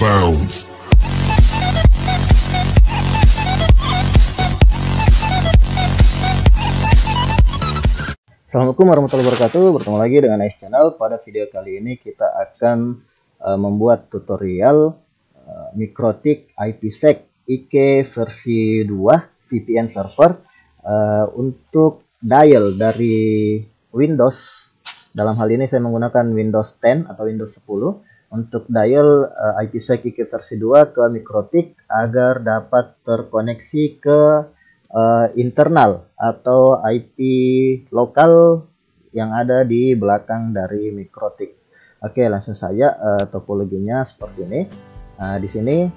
bounds. Assalamualaikum warahmatullahi wabarakatuh. Bertemu lagi dengan Ais Channel. Pada video kali ini kita akan membuat tutorial MikroTik IPsec IK versi 2 VPN server untuk dial dari Windows. Dalam hal ini saya menggunakan Windows 10 atau Windows 10 untuk dial IPsec IK versi 2 ke MikroTik agar dapat terkoneksi ke internal atau IP lokal yang ada di belakang dari MikroTik. Oke, langsung saja topologinya seperti ini. Nah, di sini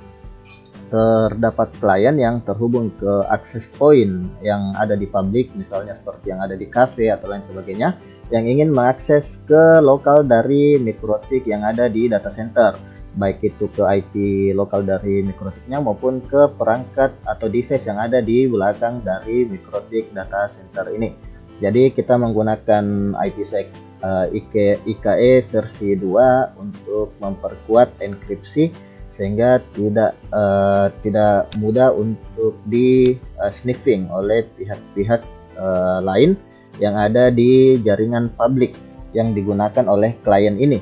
terdapat klien yang terhubung ke access point yang ada di public, misalnya seperti yang ada di cafe atau lain sebagainya, yang ingin mengakses ke lokal dari MikroTik yang ada di data center, baik itu ke IP lokal dari MikroTiknya maupun ke perangkat atau device yang ada di belakang dari MikroTik data center ini. Jadi kita menggunakan IPsec IKE versi 2 untuk memperkuat enkripsi sehingga tidak mudah untuk di sniffing oleh pihak-pihak lain yang ada di jaringan publik yang digunakan oleh klien ini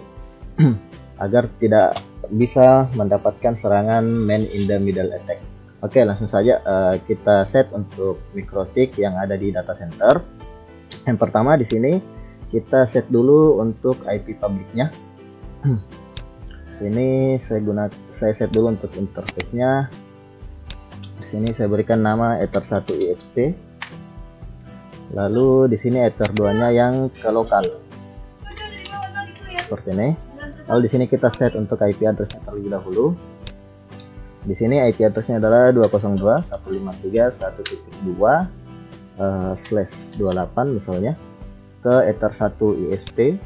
agar tidak bisa mendapatkan serangan man in the middle attack. Oke, langsung saja kita set untuk MikroTik yang ada di data center. Yang pertama di sini kita set dulu untuk IP publiknya. Sini saya set dulu untuk interface-nya. Di sini saya berikan nama Ether1 ISP. Lalu di sini Ether2-nya yang ke lokal. Seperti ini. Lalu di sini kita set untuk IP address-nya terlebih dahulu. Di sini IP address-nya adalah 202.153.2/28 misalnya ke Ether1 ISP.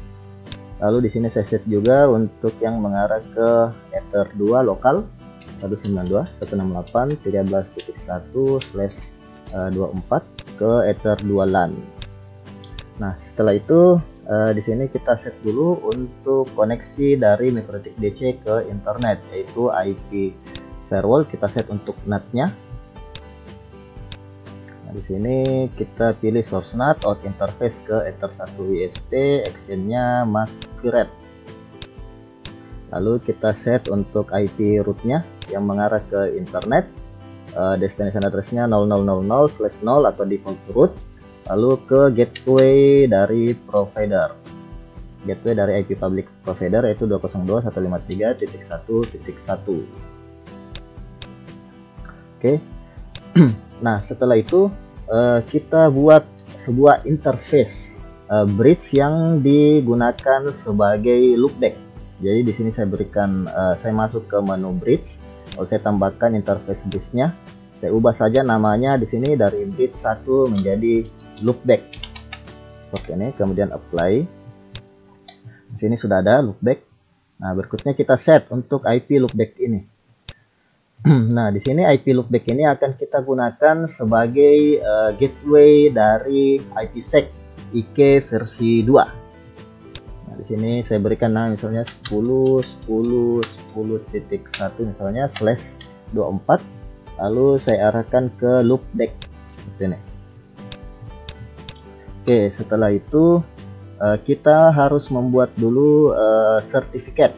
Lalu di sini saya set juga untuk yang mengarah ke Ether2 lokal 192.168.13.1/24 ke Ether2 LAN. Nah, setelah itu di sini kita set dulu untuk koneksi dari MikroTik DC ke internet, yaitu IP firewall kita set untuk NAT-nya. Nah, di sini kita pilih source NAT, out interface ke Ether1 ISP, exchange-nya masquerade. Lalu kita set untuk IP root-nya yang mengarah ke internet, destination address-nya 0000/0 atau default root. Lalu ke gateway dari provider, gateway dari IP public provider yaitu 202.153.1.1. Oke. Nah, setelah itu kita buat sebuah interface bridge yang digunakan sebagai loopback. Jadi di sini saya berikan saya masuk ke menu bridge, lalu saya tambahkan interface bridge-nya. Saya ubah saja namanya di sini dari bridge 1 menjadi loopback. Seperti ini, kemudian apply. Di sini sudah ada loopback. Nah, berikutnya kita set untuk IP loopback ini. Nah, di sini IP loopback ini akan kita gunakan sebagai gateway dari IPsec IK versi 2. Nah, di sini saya berikan nama misalnya 10.10.10.1 misalnya /24. Lalu saya arahkan ke loopback seperti ini. Oke, setelah itu kita harus membuat dulu sertifikat.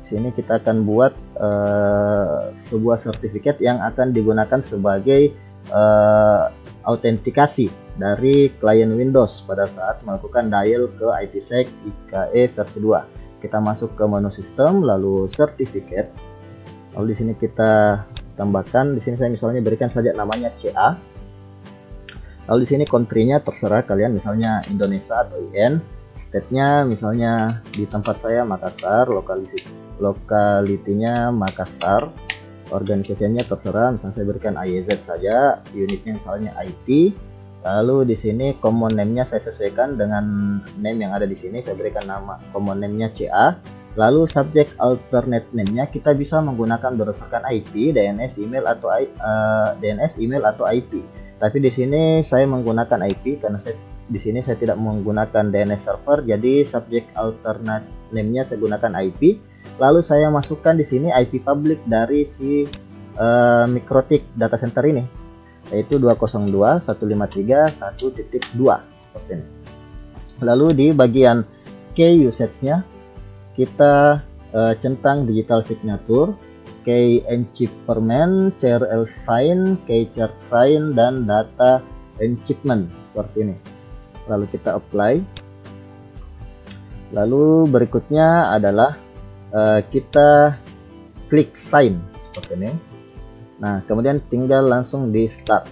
Sini kita akan buat sebuah sertifikat yang akan digunakan sebagai autentikasi dari klien Windows pada saat melakukan dial ke IPsec IKE versi 2. Kita masuk ke menu sistem, lalu sertifikat. Lalu di sini kita tambahkan, di sini saya misalnya berikan saja namanya CA. Lalu di sini country-nya terserah kalian, misalnya Indonesia atau IN. State-nya misalnya di tempat saya Makassar, lokalitinya Makassar, organisasinya terserah, misalnya saya berikan IEZ saja, unitnya misalnya IT. Lalu di sini common name-nya saya sesuaikan dengan name yang ada di sini, saya berikan nama common name-nya CA. Lalu subject alternate name-nya kita bisa menggunakan berdasarkan IP, DNS, email atau IP. Tapi di sini saya menggunakan IP karena di sini saya tidak menggunakan DNS server, jadi subject alternate name-nya saya gunakan IP. lalu saya masukkan di sini IP public dari si MikroTik data center ini, yaitu 202.153.1.2 seperti ini. Lalu di bagian key usage-nya kita centang digital signature, key encipment, CRL sign, key chart sign, dan data encipment seperti ini. Lalu kita apply. Lalu berikutnya adalah kita klik sign seperti ini. Nah, kemudian tinggal langsung di start.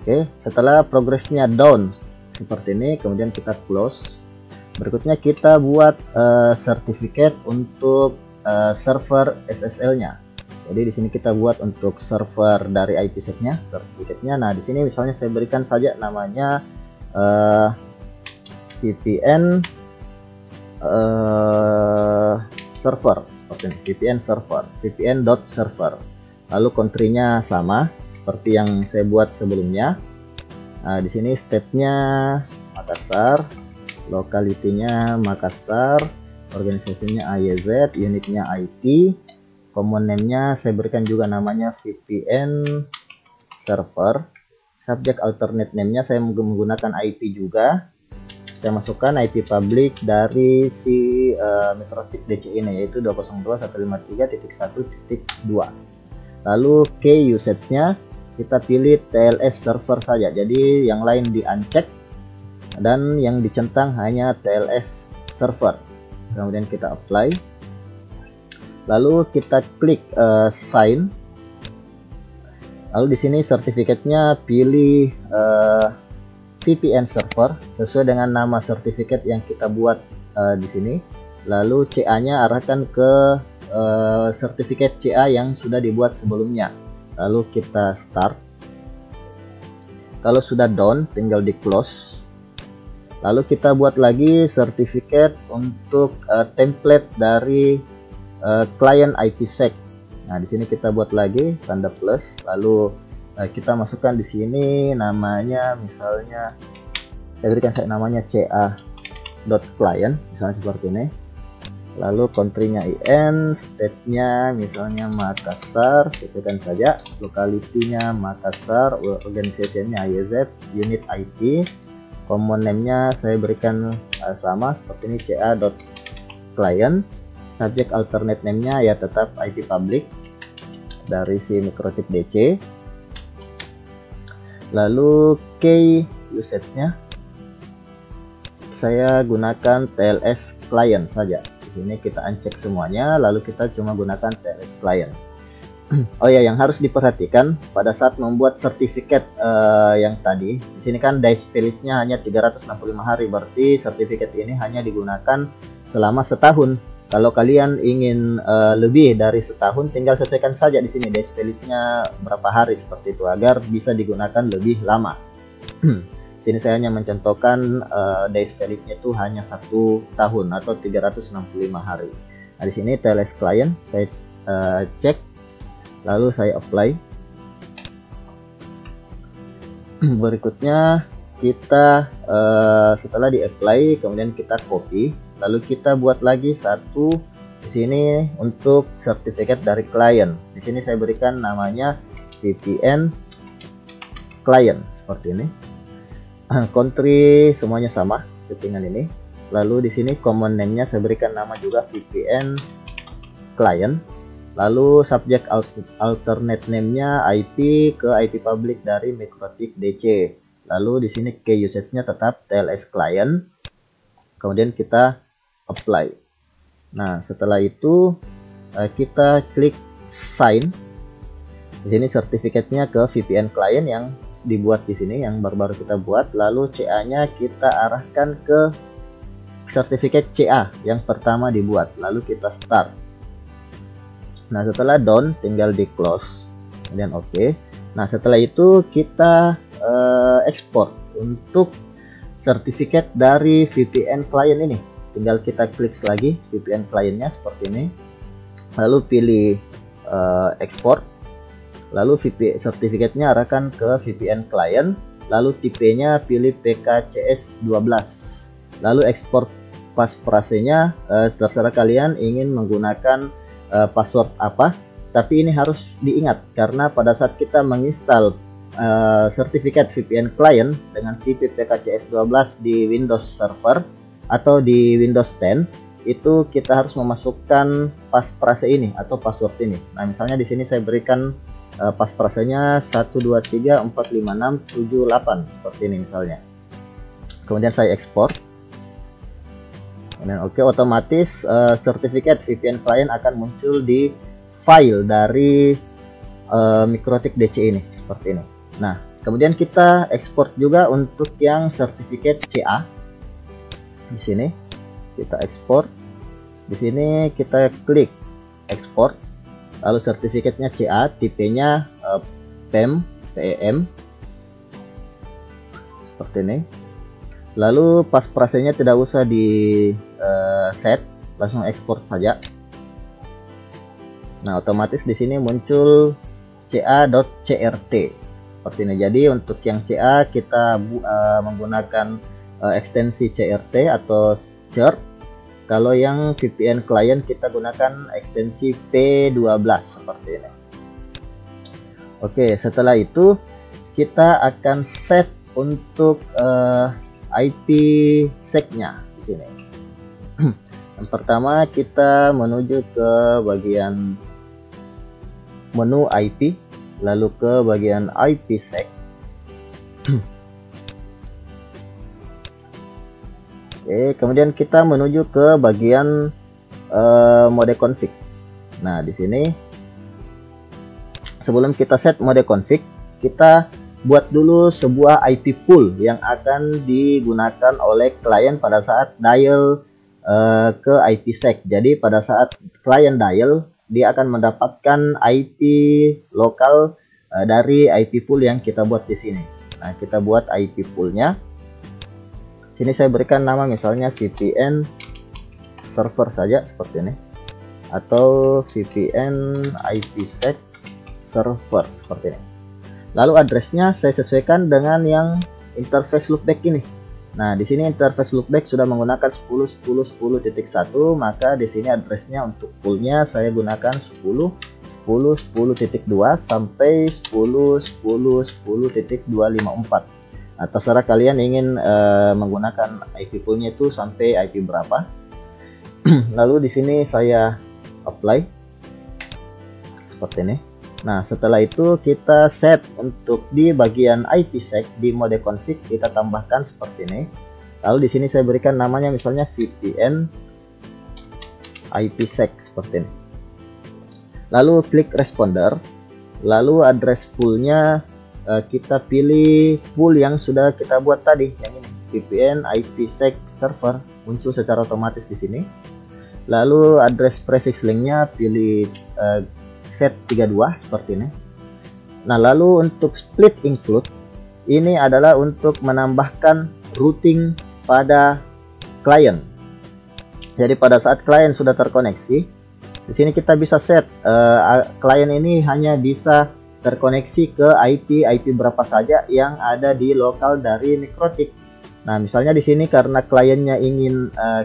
Oke, setelah progresnya down seperti ini, kemudian kita close. Berikutnya kita buat sertifikat untuk server SSL-nya. Jadi di sini kita buat untuk server dari IPsec-nya, sertifikatnya. Nah, di sini misalnya saya berikan saja namanya VPN server, VPN server, vpn.server. Lalu country-nya sama seperti yang saya buat sebelumnya. Nah, di sini step-nya Makassar, locality-nya Makassar, organisasinya AYZ, unitnya IT, common name-nya saya berikan juga namanya VPN server, subject alternate name-nya saya menggunakan IP juga. Saya masukkan IP public dari si MikroTik DC ini, yaitu 202.153.1.2. Lalu key usage-nya kita pilih TLS server saja, jadi yang lain di uncheck dan yang dicentang hanya TLS server. Kemudian kita apply, lalu kita klik sign. Lalu di sini sertifikatnya pilih VPN server sesuai dengan nama sertifikat yang kita buat di sini. Lalu CA-nya arahkan ke sertifikat CA yang sudah dibuat sebelumnya. Lalu kita start. Kalau sudah done, tinggal di close. Lalu kita buat lagi sertifikat untuk template dari klien IPsec. Nah, di sini kita buat lagi tanda plus. Lalu kita masukkan di sini namanya, misalnya saya berikan namanya ca.client misalnya seperti ini. Lalu country-nya IN, state-nya misalnya Makassar, sesuaikan saja, locality-nya Makassar, organisasinya AYZ, unit IT, common name-nya saya berikan sama seperti ini, ca.client, subject alternate name-nya ya tetap IP public dari si MikroTik DC. Lalu key usage-nya saya gunakan TLS client saja. Di sini kita uncheck semuanya, lalu kita cuma gunakan TLS client. Oh ya, yang harus diperhatikan pada saat membuat sertifikat yang tadi, di sini kan days valid-nya hanya 365 hari, berarti sertifikat ini hanya digunakan selama setahun. Kalau kalian ingin lebih dari setahun, tinggal sesuaikan saja di sini days valid-nya berapa hari seperti itu agar bisa digunakan lebih lama. Sini saya hanya mencontohkan days valid-nya itu hanya 1 tahun atau 365 hari. Nah, di sini TLS client saya cek, lalu saya apply. Berikutnya kita setelah di apply kemudian kita copy. Lalu kita buat lagi satu di sini untuk sertifikat dari klien. Di sini saya berikan namanya VPN client seperti ini. Country semuanya sama settingan ini. Lalu di sini common name-nya saya berikan nama juga VPN client. Lalu subject alternate name-nya IP ke IP public dari MikroTik DC. Lalu di sini key usage-nya tetap TLS client. Kemudian kita apply. Nah, setelah itu kita klik sign. Di sini sertifikatnya ke VPN client yang dibuat di sini, yang baru-baru kita buat. Lalu CA-nya kita arahkan ke sertifikat CA yang pertama dibuat. Lalu kita start. Nah, setelah done tinggal di close. Kemudian oke. Nah, setelah itu kita export untuk sertifikat dari VPN client ini. Tinggal kita klik lagi VPN clientnya seperti ini, lalu pilih export, lalu sertifikatnya arahkan ke VPN client, lalu tipenya pilih PKCS12, lalu export passphrase-nya terserah kalian ingin menggunakan password apa, tapi ini harus diingat karena pada saat kita menginstal sertifikat VPN client dengan tipe PKCS12 di Windows Server atau di Windows 10, itu kita harus memasukkan passphrase ini atau password ini. Nah, misalnya di sini saya berikan passphrase-nya 123456778 seperti ini misalnya. Kemudian saya ekspor. Dan oke, otomatis sertifikat VPN client akan muncul di file dari Mikrotik DC ini seperti ini. Nah, kemudian kita ekspor juga untuk yang sertifikat CA. Di sini kita ekspor. Di sini kita klik ekspor. Lalu sertifikatnya CA, tipenya PEM seperti ini. Lalu passphrase-nya tidak usah di set, langsung ekspor saja. Nah, otomatis di sini muncul ca.crt seperti ini. Jadi untuk yang CA kita menggunakan ekstensi CRT atau CERT. Kalau yang VPN client kita gunakan ekstensi P12 seperti ini. Oke, setelah itu kita akan set untuk IPsec-nya di sini. Yang pertama kita menuju ke bagian menu IP, lalu ke bagian IPsec. Oke, kemudian kita menuju ke bagian mode config. Nah, di sini sebelum kita set mode config, kita buat dulu sebuah IP pool yang akan digunakan oleh klien pada saat dial ke IPsec. Jadi pada saat klien dial, dia akan mendapatkan IP lokal dari IP pool yang kita buat di sini. Nah, kita buat IP poolnya. Sini saya berikan nama misalnya VPN server saja seperti ini, atau VPN IPsec server seperti ini. Lalu addressnya saya sesuaikan dengan yang interface loopback ini. Nah, di sini interface loopback sudah menggunakan 10.10.10.1, maka di sini addressnya untuk poolnya saya gunakan 10.10.10.2 sampai 10.10.10.254. Nah, terserah kalian ingin menggunakan IP poolnya itu sampai IP berapa. Lalu di sini saya apply seperti ini. Nah, setelah itu kita set untuk di bagian IPsec di mode config kita tambahkan seperti ini. Lalu di sini saya berikan namanya misalnya VPN IPsec seperti ini. Lalu klik responder. Lalu address poolnya kita pilih pool yang sudah kita buat tadi, yang ini VPN IPsec server, muncul secara otomatis di sini. Lalu address prefix linknya pilih set 32 seperti ini. Nah, lalu untuk split include ini adalah untuk menambahkan routing pada klien. Jadi pada saat klien sudah terkoneksi, di sini kita bisa set klien ini hanya bisa terkoneksi ke IP berapa saja yang ada di lokal dari Mikrotik. Nah, misalnya di sini karena kliennya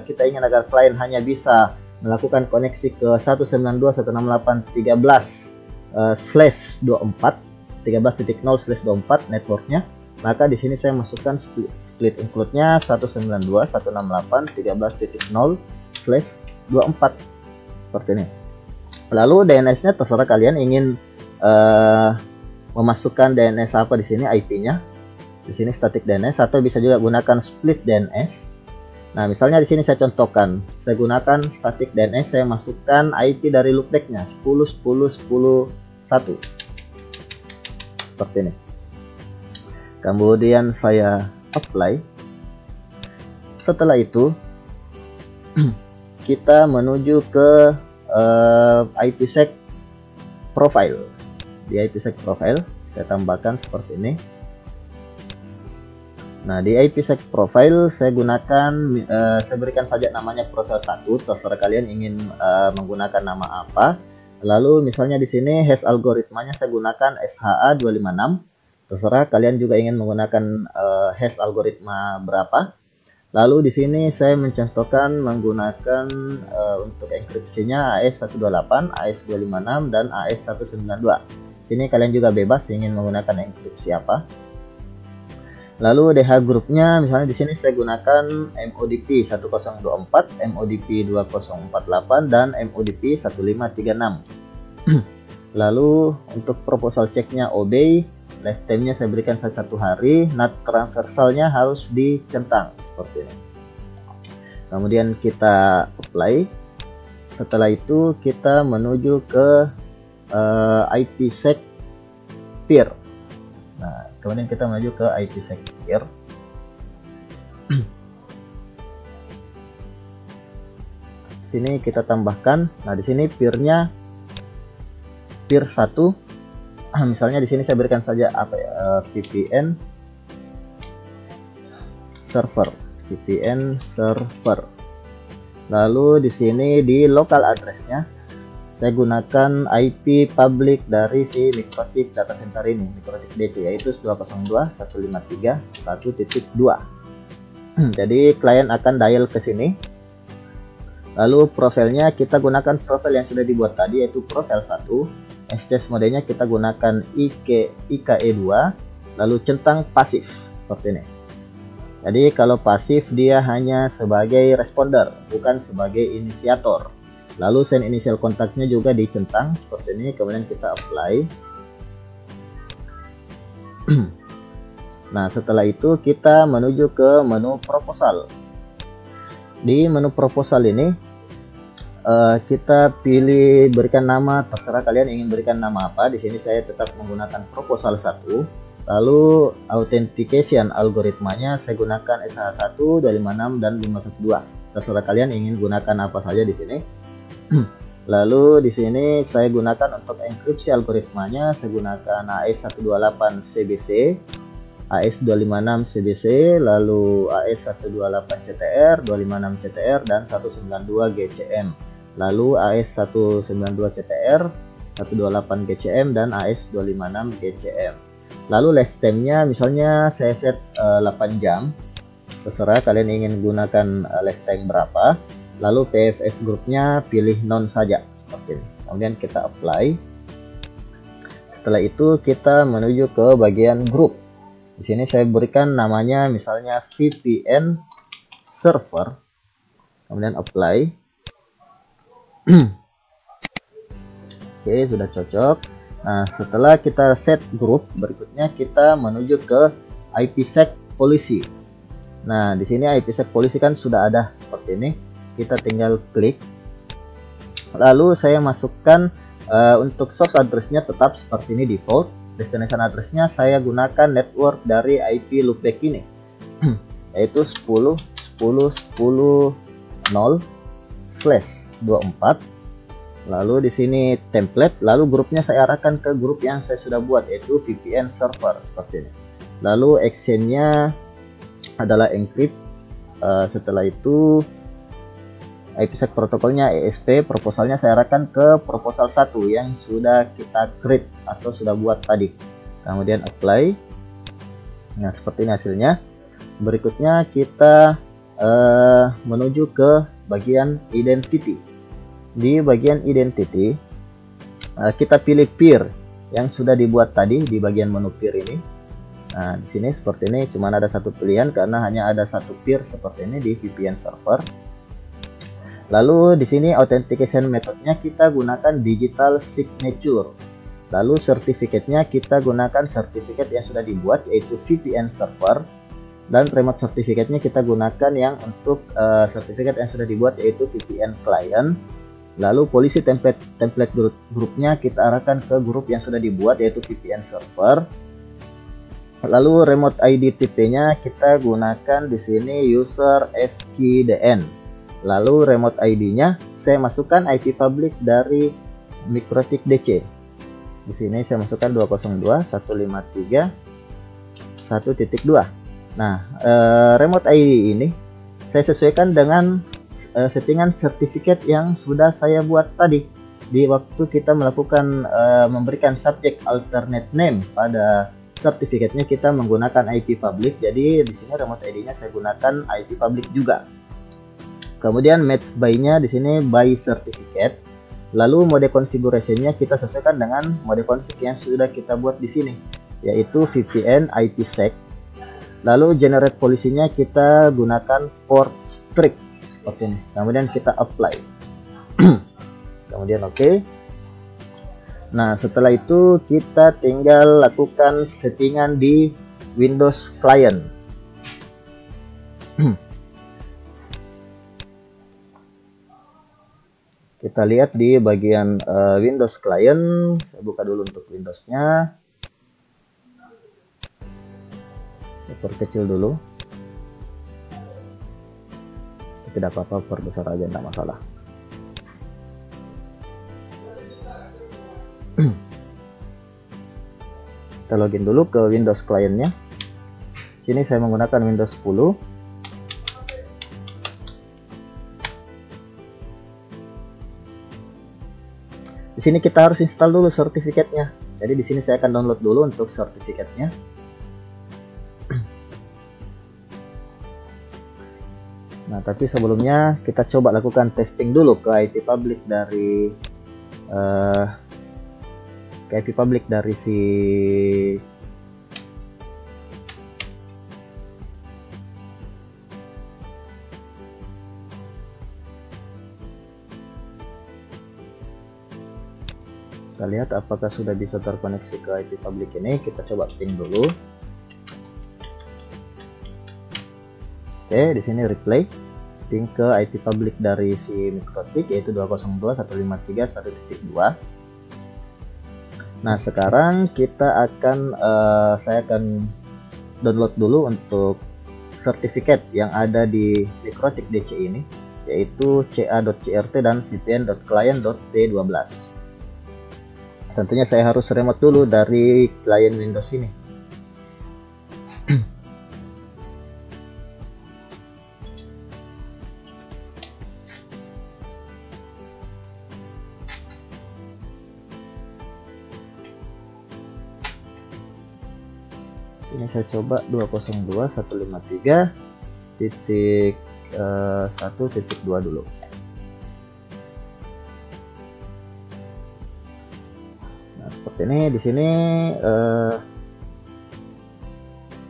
kita ingin agar klien hanya bisa melakukan koneksi ke 192.168.13/24 13.0/24 networknya, maka di sini saya masukkan split include-nya 192.168.13.0/24 seperti ini. Lalu DNS-nya terserah kalian ingin memasukkan DNS apa di sini, IP-nya. Di sini static DNS atau bisa juga gunakan split DNS. Nah, misalnya di sini saya contohkan, saya gunakan static DNS, saya masukkan IP dari loopback-nya 10.10.10.1 seperti ini. Kemudian saya apply. Setelah itu kita menuju ke IPsec profile. Di IPsec profile saya tambahkan seperti ini. Nah, di IPsec profile saya gunakan saya berikan saja namanya profile 1, terserah kalian ingin menggunakan nama apa. Lalu misalnya di sini hash algoritmanya saya gunakan SHA256. Terserah kalian juga ingin menggunakan hash algoritma berapa. Lalu di sini saya mencontohkan menggunakan untuk enkripsinya AES128, AES256 dan AES192. Sini kalian juga bebas ingin menggunakan enkripsi apa. Lalu DH grupnya misalnya di sini saya gunakan MODP 1024, MODP 2048 dan MODP 1536. Lalu untuk proposal checknya obey, lifetime-nya saya berikan 1 hari, NAT transversalnya harus dicentang seperti ini. Kemudian kita apply. Setelah itu kita menuju ke IPsec peer. Nah, kemudian kita menuju ke IPsec peer. Sini kita tambahkan. Nah, di sini peer-nya peer 1. Misalnya di sini saya berikan saja apa ya, VPN server. Lalu di sini di local address-nya saya gunakan IP public dari si Mikrotik data center ini, Mikrotik DC, yaitu 202.153.1.2. Jadi klien akan dial ke sini. Lalu profilnya kita gunakan profil yang sudah dibuat tadi, yaitu profil 1. Exchange modenya kita gunakan IKE2, lalu centang pasif seperti ini. Jadi kalau pasif dia hanya sebagai responder, bukan sebagai inisiator. Lalu send initial kontaknya juga dicentang seperti ini, kemudian kita apply. Nah, setelah itu kita menuju ke menu proposal. Di menu proposal ini kita pilih berikan nama, terserah kalian ingin berikan nama apa. Di sini saya tetap menggunakan proposal 1. Lalu authentication algoritmanya saya gunakan SH1, 256 dan 512. Terserah kalian ingin gunakan apa saja di sini. Lalu di sini saya gunakan untuk enkripsi algoritmanya, saya gunakan AES128 CBC, AES256 CBC, lalu AES128 CTR, 256 CTR dan 192 GCM. Lalu AES192 CTR, 128 GCM dan AES256 GCM. Lalu lifetime-nya misalnya saya set 8 jam. Terserah kalian ingin gunakan lifetime berapa. Lalu PFS grupnya pilih non saja seperti ini. Kemudian kita apply. Setelah itu kita menuju ke bagian grup. Di sini saya berikan namanya misalnya VPN server. Kemudian apply. Oke, sudah cocok. Nah, setelah kita set grup, berikutnya kita menuju ke IPsec policy. Nah, di sini IPsec policy kan sudah ada seperti ini. Kita tinggal klik. Lalu saya masukkan untuk source address-nya tetap seperti ini default. Destination address-nya saya gunakan network dari IP loopback ini, yaitu 10.10.10/24. Lalu di sini template. Lalu grupnya saya arahkan ke grup yang saya sudah buat, yaitu VPN server seperti ini. Lalu exchange-nya adalah encrypt. Setelah itu IPsec protokolnya ESP, proposalnya saya arahkan ke proposal 1 yang sudah kita create atau sudah buat tadi. Kemudian apply. Nah, seperti ini hasilnya. Berikutnya kita menuju ke bagian identity. Di bagian identity kita pilih peer yang sudah dibuat tadi di bagian menu peer ini. Nah, di sini seperti ini cuma ada satu pilihan karena hanya ada satu peer seperti ini di VPN server. Lalu di sini authentication methodnya kita gunakan digital signature. Lalu sertifikatnya kita gunakan sertifikat yang sudah dibuat, yaitu VPN server. Dan remote sertifikatnya kita gunakan yang untuk sertifikat yang sudah dibuat, yaitu VPN client. Lalu policy template grupnya kita arahkan ke grup yang sudah dibuat, yaitu VPN server. Lalu remote ID tipe-nya kita gunakan di sini user FQDN. Lalu remote ID-nya saya masukkan IP public dari Mikrotik DC. Di sini saya masukkan 202.153.1.2. Nah, remote ID ini saya sesuaikan dengan settingan sertifikat yang sudah saya buat tadi di waktu kita melakukan memberikan subject alternate name pada sertifikatnya kita menggunakan IP public. Jadi di sini remote ID-nya saya gunakan IP public juga. Kemudian match by-nya di sini by certificate. Lalu mode configuration-nya kita sesuaikan dengan mode config yang sudah kita buat di sini, yaitu VPN IPsec. Lalu generate policy-nya kita gunakan port strict seperti ini. Kemudian kita apply. Kemudian oke. Nah, setelah itu kita tinggal lakukan settingan di Windows Client. Kita lihat di bagian Windows Client. Saya buka dulu untuk Windows-nya. Saya perkecil dulu. Tidak apa-apa, perbesar aja, tidak masalah. Kita login dulu ke Windows Client-nya. Sini saya menggunakan Windows 10. Di sini kita harus install dulu sertifikatnya. Jadi di sini saya akan download dulu untuk sertifikatnya. Nah, tapi sebelumnya kita coba lakukan testing dulu ke IP public dari si kita lihat apakah sudah bisa terkoneksi ke IP public ini. Kita coba ping dulu. Oke, di sini replay ping ke IP public dari si Mikrotik, yaitu 202.153.1.2. Nah, sekarang kita akan saya akan download dulu untuk sertifikat yang ada di Mikrotik DC ini, yaitu ca.crt dan vpn.client.p12. Tentunya saya harus remote dulu dari klien Windows ini. Ini saya coba 202.153.1.2 dulu. Nah, seperti ini. Di sini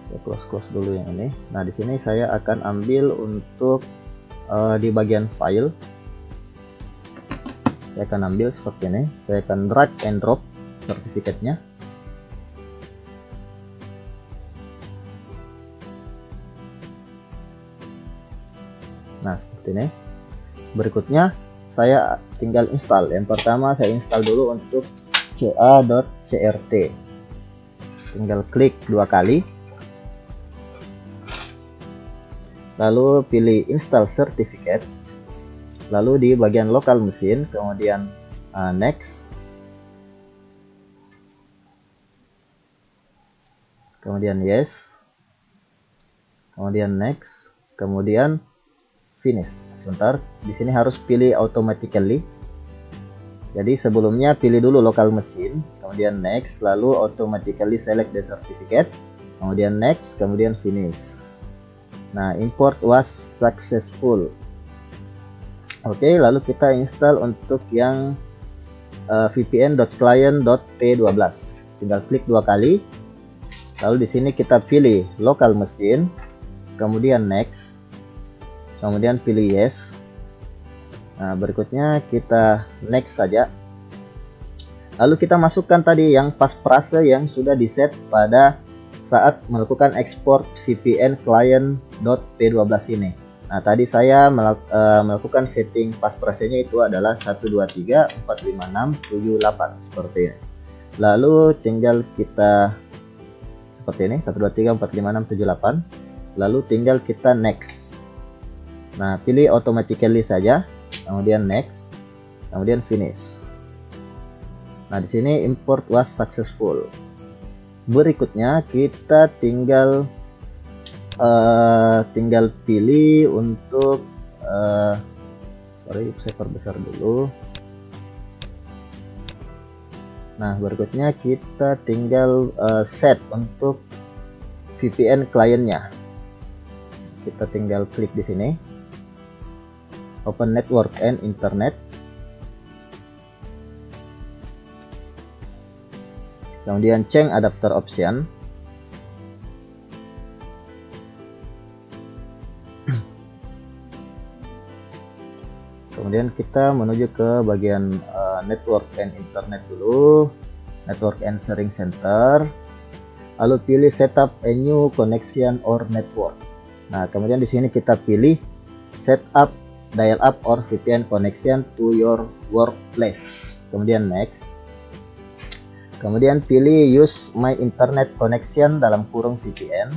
saya close dulu yang ini. Nah, di sini saya akan ambil untuk di bagian file. Saya akan ambil seperti ini. Saya akan drag and drop sertifikatnya. Nah, seperti ini. Berikutnya saya tinggal install. Yang pertama saya install dulu untuk ca.crt. Tinggal klik 2 kali. Lalu pilih install certificate. Lalu di bagian local machine, kemudian next. Kemudian yes. Kemudian next. Kemudian finish. Sebentar, di sini harus pilih automatically. Jadi sebelumnya pilih dulu local machine, kemudian next, lalu automatically select the certificate, kemudian next, kemudian finish. Nah, import was successful. Oke, lalu kita install untuk yang vpn.client.p12. Tinggal klik 2 kali. Lalu di sini kita pilih local machine, kemudian next. Kemudian pilih yes. Nah, berikutnya kita next saja. Lalu kita masukkan tadi yang passphrase yang sudah di set pada saat melakukan ekspor VPN client.p12 ini. Nah, tadi saya melakukan setting passphrase-nya itu adalah 123.456.78 seperti ini. Lalu tinggal kita seperti ini 123.456.78. Lalu tinggal kita next. Nah, pilih automatically saja, kemudian next, kemudian finish. Nah, di sini import was successful. Berikutnya kita tinggal pilih untuk sorry, saya perbesar dulu. Nah, berikutnya kita tinggal set untuk VPN kliennya. Kita tinggal klik di sini, open network and internet. Kemudian change adapter option. Kemudian kita menuju ke bagian network and internet dulu, network and sharing center. Lalu pilih setup a new connection or network. Nah, kemudian di sini kita pilih setup dial up or VPN connection to your workplace. Kemudian next. Kemudian pilih use my internet connection dalam kurung VPN.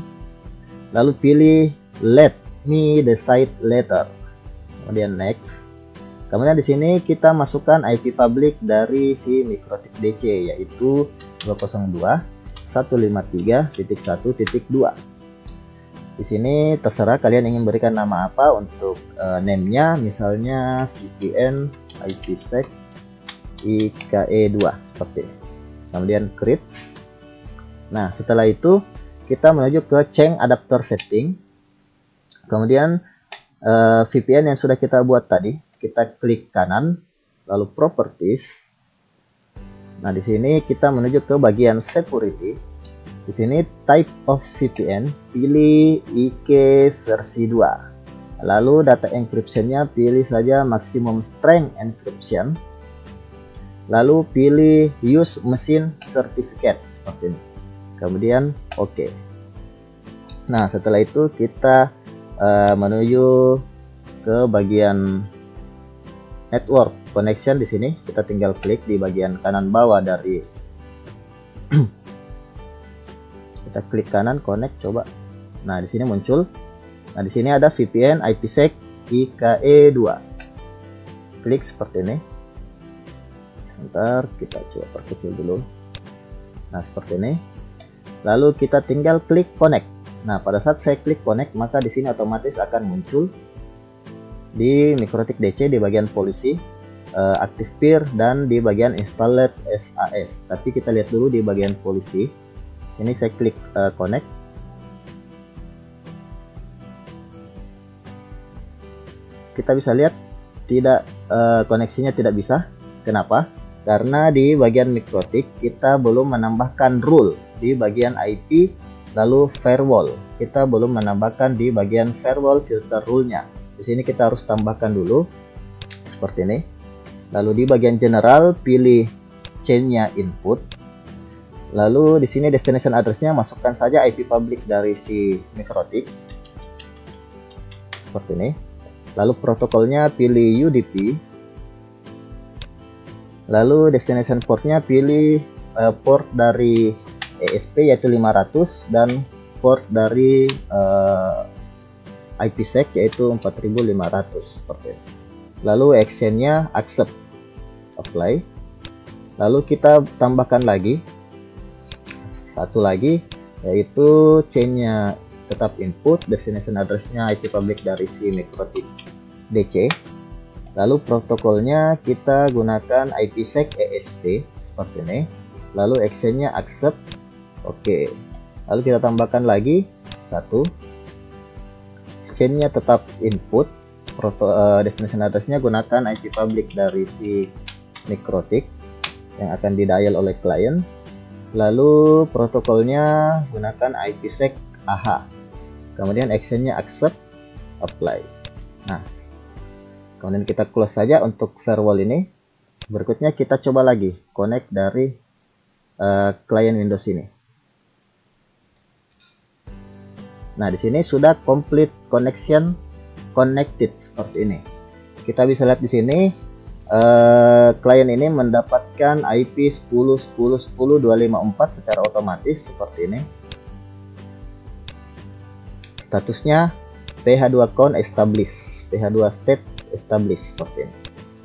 Lalu pilih let me decide later. Kemudian next. Kemudian di sini kita masukkan IP public dari si MikroTik DC, yaitu 202.153.1.2. Di sini terserah kalian ingin berikan nama apa untuk name-nya, misalnya VPN IPsec IKE2 seperti ini. Kemudian create. Nah, setelah itu kita menuju ke change adapter setting. Kemudian VPN yang sudah kita buat tadi, kita klik kanan, lalu properties. Nah, di sini kita menuju ke bagian security. Di sini type of VPN, pilih IK versi 2. Lalu data encryption-nya pilih saja maximum strength encryption. Lalu pilih use machine certificate seperti ini. Kemudian oke. Nah, setelah itu kita menuju ke bagian network connection. Di sini kita tinggal klik di bagian kanan bawah dari kita klik kanan connect, coba. Nah, di sini muncul. Nah, di sini ada VPN IPsec IKE2. Klik seperti ini. Sebentar, kita coba perkecil dulu. Nah, seperti ini. Lalu kita tinggal klik connect. Nah, pada saat saya klik connect, maka di sini otomatis akan muncul di MikroTik DC di bagian policy, active peer, dan di bagian installed SAS. Tapi kita lihat dulu di bagian policy. Ini saya klik connect. Kita bisa lihat tidak, koneksinya tidak bisa. Kenapa? Karena di bagian MikroTik kita belum menambahkan rule di bagian IP, lalu firewall. Kita belum menambahkan di bagian firewall filter rule-nya. Di sini kita harus tambahkan dulu seperti ini. Lalu di bagian general pilih chain-nya input. Lalu di sini destination address-nya masukkan saja IP public dari si MikroTik seperti ini. Lalu protokolnya pilih UDP. Lalu destination port-nya pilih port dari ESP yaitu 500 dan port dari IPsec yaitu 4500 seperti ini. Lalu exchange-nya accept, apply. Lalu kita tambahkan lagi satu lagi, yaitu chain-nya tetap input, destination address-nya IP public dari si MikroTik DC. Lalu protokolnya kita gunakan IPsec ESP seperti ini. Lalu exchange-nya accept, oke. Lalu kita tambahkan lagi satu, chain-nya tetap input, destination address-nya gunakan IP public dari si MikroTik yang akan didial oleh klien. Lalu protokolnya gunakan IPsec AH. Kemudian exchange-nya accept, apply. Nah, kemudian kita close saja untuk firewall ini. Berikutnya kita coba lagi connect dari klien Windows ini. Nah, di sini sudah complete connection connected seperti ini. Kita bisa lihat di sini klien ini mendapatkan IP 10.10.10.254 secara otomatis seperti ini. Statusnya PH2 count established, PH2 state established seperti ini.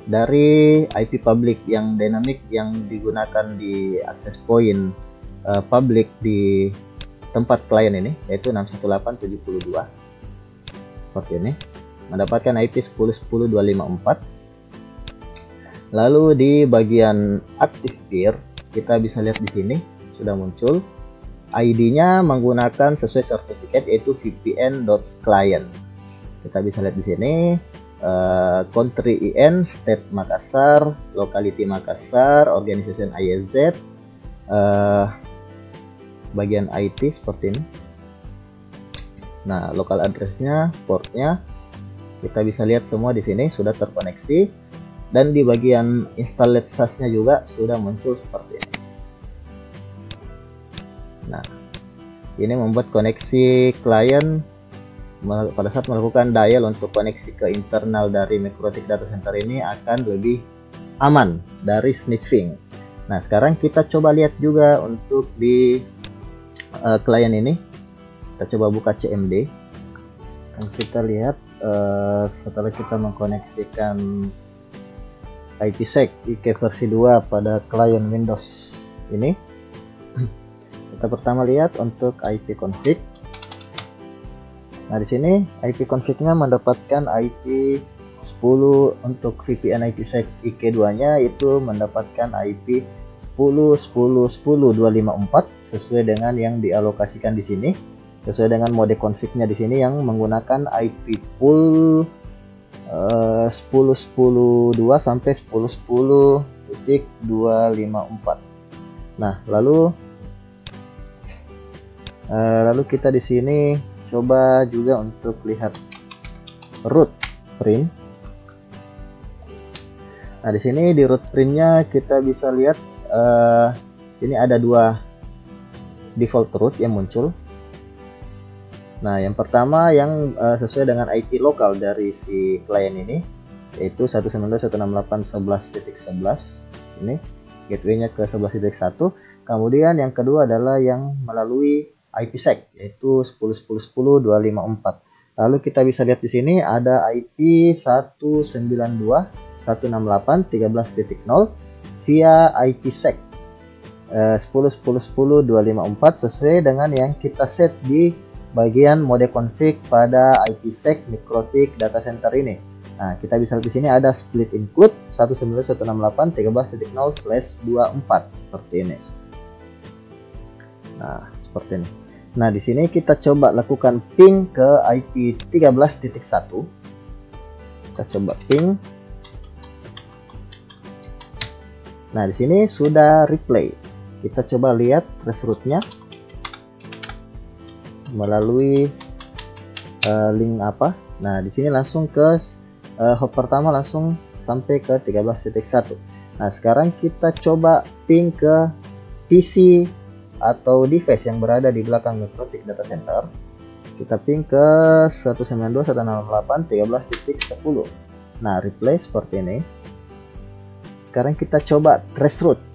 Dari IP public yang dynamic yang digunakan di access point public di tempat klien ini yaitu 618.72 seperti ini, mendapatkan IP 10.10.254. Lalu di bagian active peer kita bisa lihat di sini sudah muncul. ID-nya menggunakan sesuai sertifikat yaitu vpn.client. Kita bisa lihat di sini country IN, state Makassar, locality Makassar, organization IEZ, bagian IT seperti ini. Nah, local address-nya, portnya, kita bisa lihat semua di sini sudah terkoneksi, dan di bagian installed SAS-nya juga sudah muncul seperti ini. Nah, ini membuat koneksi klien pada saat melakukan dial untuk koneksi ke internal dari MikroTik Data Center ini akan lebih aman dari sniffing. Nah, sekarang kita coba lihat juga untuk di klien ini. Kita coba buka CMD. Dan kita lihat setelah kita mengkoneksikan IPsec IK versi 2 pada klien Windows ini, kita pertama lihat untuk IP config. Nah, di sini IP config-nya mendapatkan IP 10 untuk VPN IPsec IK2-nya itu mendapatkan IP 10.10.10.254 sesuai dengan yang dialokasikan di sini. Sesuai dengan mode config-nya di sini yang menggunakan IP pool 10.10.2 sampai 10.10.254. Nah, lalu kita di sini coba juga untuk lihat root print. Nah, di sini di root printnya kita bisa lihat ini ada dua default root yang muncul. Nah, yang pertama yang sesuai dengan IP lokal dari si klien ini yaitu 192.168.11.11. Ini gateway-nya ke 11.1. Kemudian yang kedua adalah yang melalui IPsec yaitu 10.10.10.254. Lalu kita bisa lihat di sini ada IP 192.168.13.0 via IPsec 10.10.10.254 sesuai dengan yang kita set di bagian mode config pada IPsec MikroTik Data Center ini. Nah, kita bisa lihat di sini ada split include 192.168.13.0/24 seperti ini. Nah, seperti ini. Nah, di sini kita coba lakukan ping ke IP 13.1. Kita coba ping. Nah, di sini sudah replay. Kita coba lihat trace route-nya melalui link apa. Nah, di sini langsung ke hop pertama langsung sampai ke 13.1. Nah, sekarang kita coba ping ke PC atau device yang berada di belakang MikroTik Data Center. Kita ping ke 192.168.13.10. Nah, replay seperti ini. Sekarang kita coba trace route.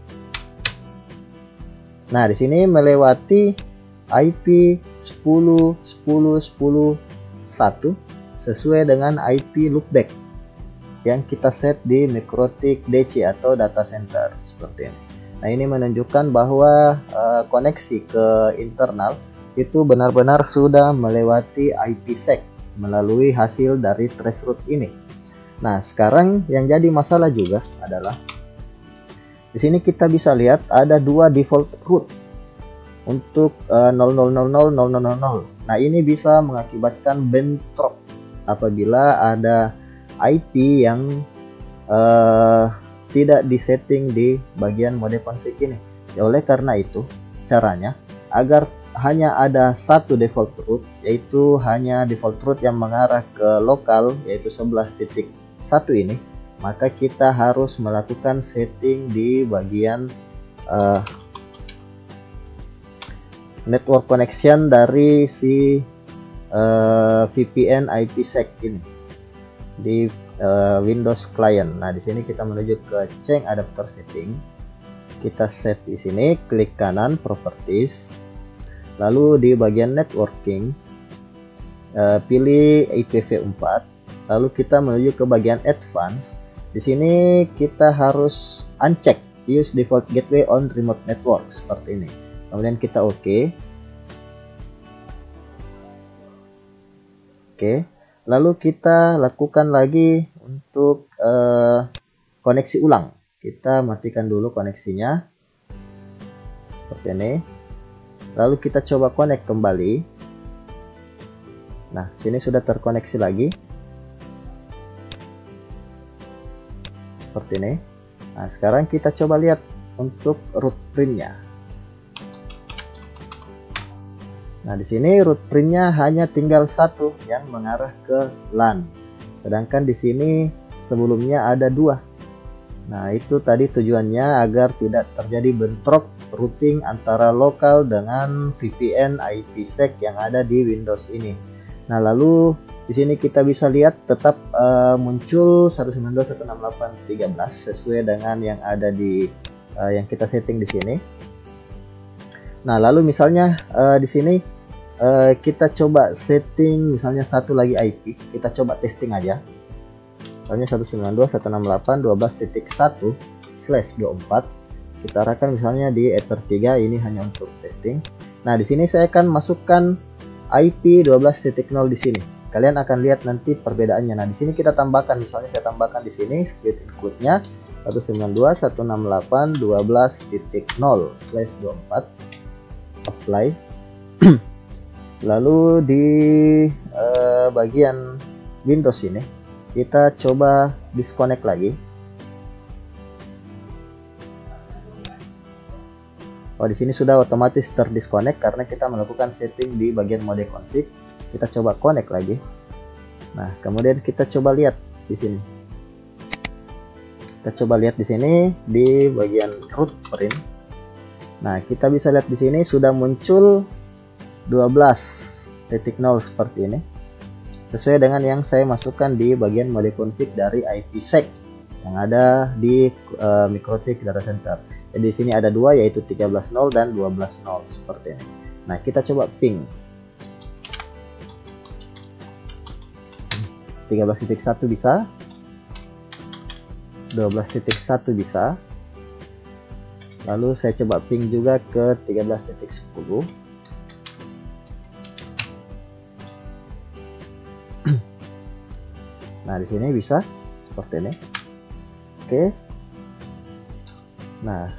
Nah, di sini melewati IP 10.10.10.1 sesuai dengan IP loopback yang kita set di MikroTik DC atau data center seperti ini. Nah, ini menunjukkan bahwa koneksi ke internal itu benar-benar sudah melewati IPsec melalui hasil dari trace route ini. Nah, sekarang yang jadi masalah juga adalah di sini kita bisa lihat ada dua default route untuk 00000000. Nah, ini bisa mengakibatkan bentrok apabila ada IP yang tidak disetting di bagian mode config ini. Oleh karena itu, caranya agar hanya ada satu default route, yaitu hanya default route yang mengarah ke lokal yaitu 11.1 ini, maka kita harus melakukan setting di bagian network connection dari si VPN IPsec ini di Windows client. Nah, di sini kita menuju ke change adapter setting. Kita set di sini, klik kanan properties, lalu di bagian networking pilih IPv4, lalu kita menuju ke bagian advanced. Di sini kita harus uncheck use default gateway on remote network seperti ini. Kemudian kita oke. Lalu kita lakukan lagi untuk koneksi ulang. Kita matikan dulu koneksinya. seperti ini. Lalu kita coba connect kembali. Nah, sini sudah terkoneksi lagi. Seperti ini. Nah, sekarang kita coba lihat untuk root printnya. Nah, di sini root printnya hanya tinggal satu yang mengarah ke LAN. Sedangkan di sini sebelumnya ada dua. Nah, itu tadi tujuannya agar tidak terjadi bentrok routing antara lokal dengan VPN IPsec yang ada di Windows ini. Nah, lalu di sini kita bisa lihat tetap muncul 192.168.13 sesuai dengan yang ada di yang kita setting di sini. Nah, lalu misalnya di sini kita coba setting misalnya satu lagi IP, kita coba testing aja. Misalnya 192.168.12.1/24. Kita arahkan misalnya di Ether 3, ini hanya untuk testing. Nah, di sini saya akan masukkan IP 12.0 di sini. Kalian akan lihat nanti perbedaannya. Nah, di sini kita tambahkan, misalnya saya tambahkan di sini split include-nya 192.168.12.0/24. Apply. Lalu di bagian Windows ini kita coba disconnect lagi. Oh, di sini sudah otomatis terdisconnect karena kita melakukan setting di bagian mode config. Kita coba connect lagi. Nah, kemudian kita coba lihat di sini. Kita coba lihat di sini di bagian root print. Nah, kita bisa lihat di sini sudah muncul 12.0 seperti ini. Sesuai dengan yang saya masukkan di bagian mode config dari IPsec yang ada di MikroTik Data Center. Jadi di sini ada dua, yaitu 13.0 dan 12.0 seperti ini. Nah, kita coba ping 13.1 bisa, 12.1 bisa. Lalu saya coba ping juga ke 13.10. Nah, di sini bisa seperti ini. Oke. Nah,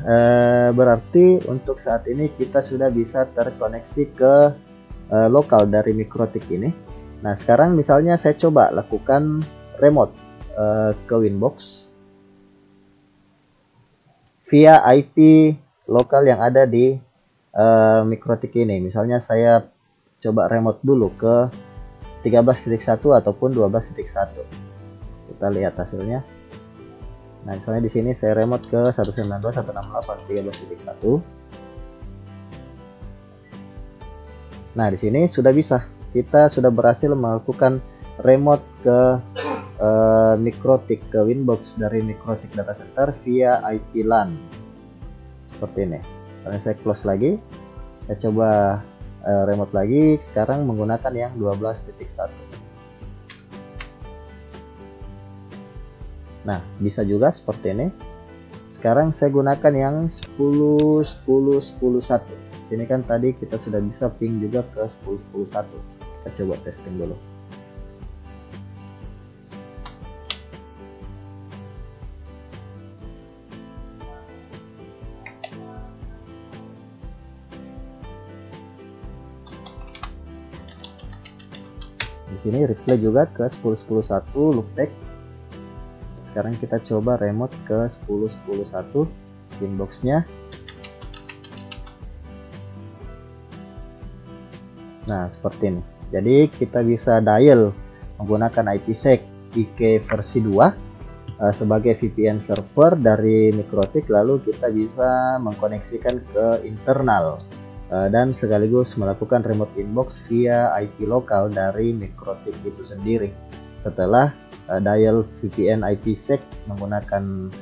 berarti untuk saat ini kita sudah bisa terkoneksi ke lokal dari MikroTik ini. Nah, sekarang misalnya saya coba lakukan remote ke Winbox via IP lokal yang ada di MikroTik ini. Misalnya saya coba remote dulu ke 13.1 ataupun 12.1. Kita lihat hasilnya. Nah, misalnya di sini saya remote ke 192.168.13.1. Nah, di sini sudah bisa. Kita sudah berhasil melakukan remote ke MikroTik, ke Winbox dari MikroTik Data Center via IP LAN. Seperti ini. Karena saya close lagi. Saya coba remote lagi, sekarang menggunakan yang 12.1. Nah, bisa juga seperti ini. Sekarang saya gunakan yang 10.10.10.1. Ini kan tadi kita sudah bisa ping juga ke 10.10.1. Kita coba testing dulu. Di sini replay juga ke 10.10.1 loopback. Sekarang kita coba remote ke 10.10.1 inboxnya. Nah, seperti ini. Jadi kita bisa dial menggunakan IPsec IK versi 2 sebagai VPN server dari MikroTik, lalu kita bisa mengkoneksikan ke internal dan sekaligus melakukan remote inbox via IP lokal dari MikroTik itu sendiri setelah dial VPN IPsec menggunakan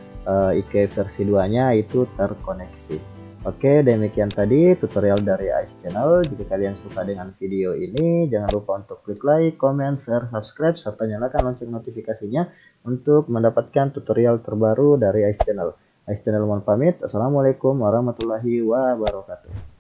IK versi 2-nya itu terkoneksi. Oke, demikian tadi tutorial dari Ais Channel. Jika kalian suka dengan video ini, jangan lupa untuk klik like, comment, share, subscribe, serta nyalakan lonceng notifikasinya untuk mendapatkan tutorial terbaru dari Ais Channel. Ais Channel mohon pamit. Assalamualaikum warahmatullahi wabarakatuh.